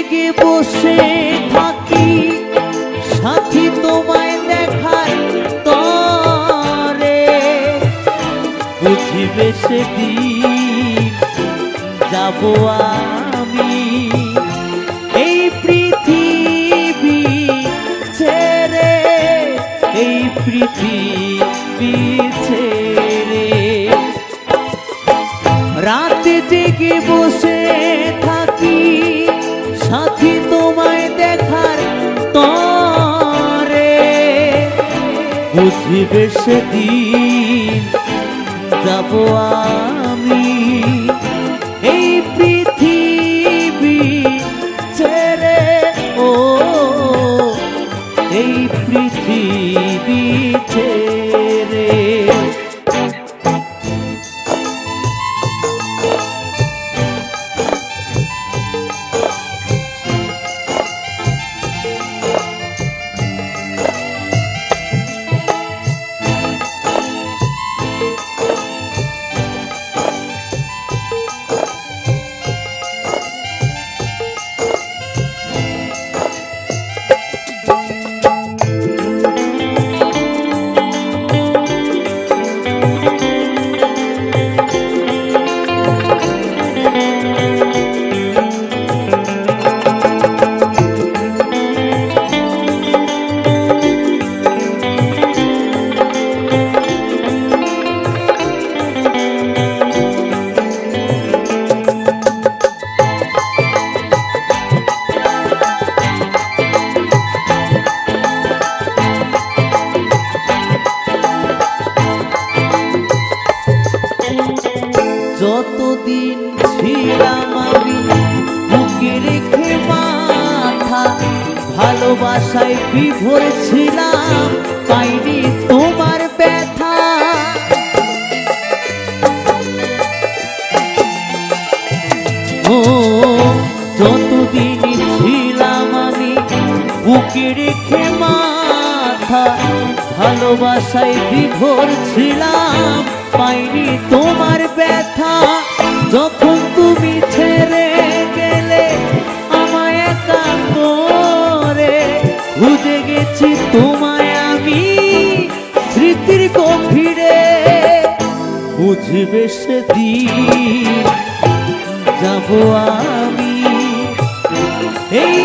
জেগে বসে থাকি সাথী তোমায় দেখার তরে, বুঝিবে সেদিন যাব আমি এই পৃথিবী ছেড়ে, এই পৃথিবী ছেড়ে। রাতে জেগে বসে থাকি সাথী তোমায় দেখার তরে, বুঝিবে সেদিন যাব আমি এই পৃথিবী ছেড়ে, ও এই পৃথিবী ছেড়ে। যতদিন ছিলাম আমি বুকে রেখে মাথা, ভালোবাসায় বিভোর ছিলাম পাইনি তোমার ব্যথা। ও যতদিন ছিলাম আমি বুকে রেখে মাথা, ভালোবাসায় বিভোর ছিলাম পাইনি তোমার ব্যথা। যখন তুমি ছেড়ে গেলে আমায় একা করে, খুঁজে গেছি তোমায় আমি স্মৃতির গভীরে, বুঝবে সেদিন যাব আমি এই